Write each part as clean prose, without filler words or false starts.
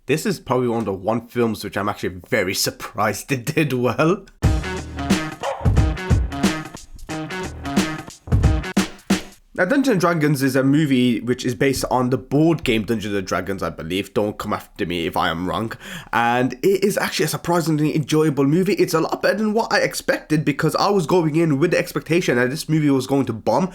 this is probably one of the one films which I'm actually very surprised it did well. Now, Dungeons & Dragons is a movie which is based on the board game Dungeons & Dragons, I believe. Don't come after me if I am wrong. And it is actually a surprisingly enjoyable movie. It's a lot better than what I expected, because I was going in with the expectation that this movie was going to bomb.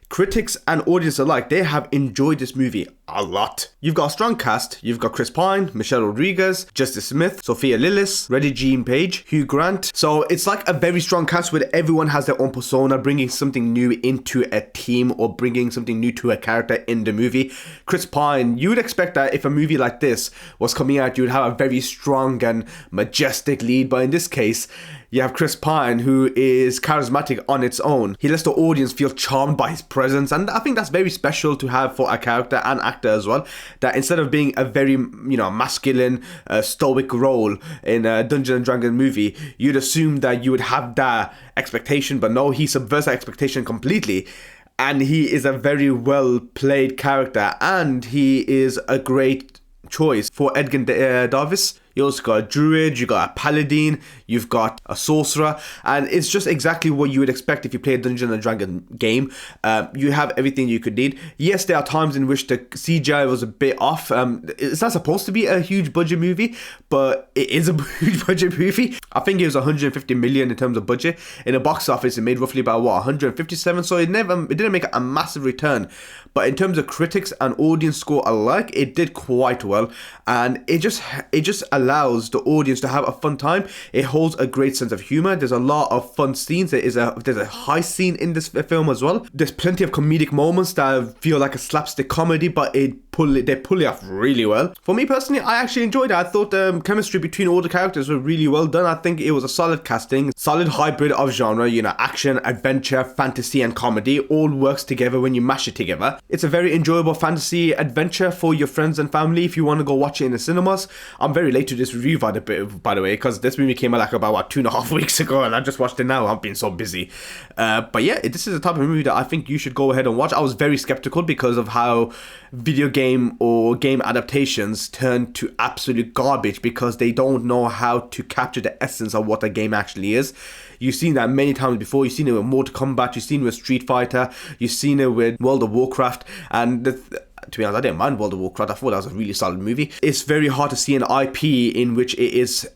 Critics and audience alike, they have enjoyed this movie a lot. You've got a strong cast. You've got Chris Pine, Michelle Rodriguez, Justice Smith, Sophia Lillis, Regé-Jean Page, Hugh Grant. So it's like a very strong cast where everyone has their own persona, bringing something new into a team or bringing something new to a character in the movie. Chris Pine, you would expect that if a movie like this was coming out, you would have a very strong and majestic lead, but in this case, you have Chris Pine, who is charismatic on its own. He lets the audience feel charmed by his presence, and I think that's very special to have for a character and actor as well. That instead of being a very, masculine, stoic role in a Dungeons & Dragons movie, you'd assume that you would have that expectation, but no, he subverts that expectation completely. And he is a very well played character, and he is a great choice for Edgar Davis. You also got a druid, you got a paladin, you've got a sorcerer, and it's just exactly what you would expect if you play a Dungeons & Dragons game. You have everything you could need. Yes, there are times in which the CGI was a bit off. It's not supposed to be a huge budget movie, but it is a huge budget movie. I think it was 150 million in terms of budget. In the box office, it made roughly about 157, so it didn't make a massive return. But in terms of critics and audience score alike, it did quite well, and it just allows the audience to have a fun time. It holds a great sense of humor. There's a lot of fun scenes. There's a heist scene in this film as well. There's plenty of comedic moments that feel like a slapstick comedy, but they pull it off really well. For me personally, I actually enjoyed it. I thought the chemistry between all the characters were really well done. I think it was a solid casting, solid hybrid of genre, action, adventure, fantasy, and comedy all works together when you mash it together. It's a very enjoyable fantasy adventure for your friends and family if you want to go watch it in the cinemas. I'm very late to this review, by the way, because this movie came out like about 2.5 weeks ago, and I just watched it now. I've been so busy. But yeah, this is the type of movie that I think you should go ahead and watch. I was very skeptical because of how video game or game adaptations turn to absolute garbage because they don't know how to capture the essence of what a game actually is. You've seen that many times before. You've seen it with Mortal Kombat, you've seen it with Street Fighter, you've seen it with World of Warcraft, and to be honest, I didn't mind World of Warcraft. I thought that was a really solid movie. It's very hard to see an IP in which it is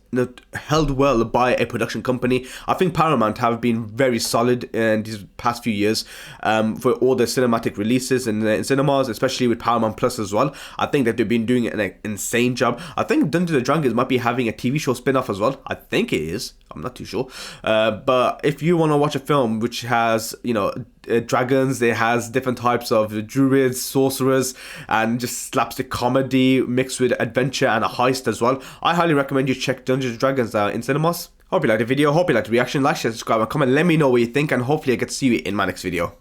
held well by a production company. I think Paramount have been very solid in these past few years for all the cinematic releases in cinemas, especially with Paramount Plus as well. I think that they've been doing an insane job. I think Dungeons & Dragons might be having a TV show spin-off as well. I think it is. I'm not too sure. But if you want to watch a film which has, dragons, it has different types of druids, sorcerers, and just slapstick comedy mixed with adventure and a heist as well, I highly recommend you check Dungeons & Dragons out in cinemas. Hope you liked the video, hope you liked the reaction. Like, share, subscribe, and comment. Let me know what you think, and hopefully I get to see you in my next video.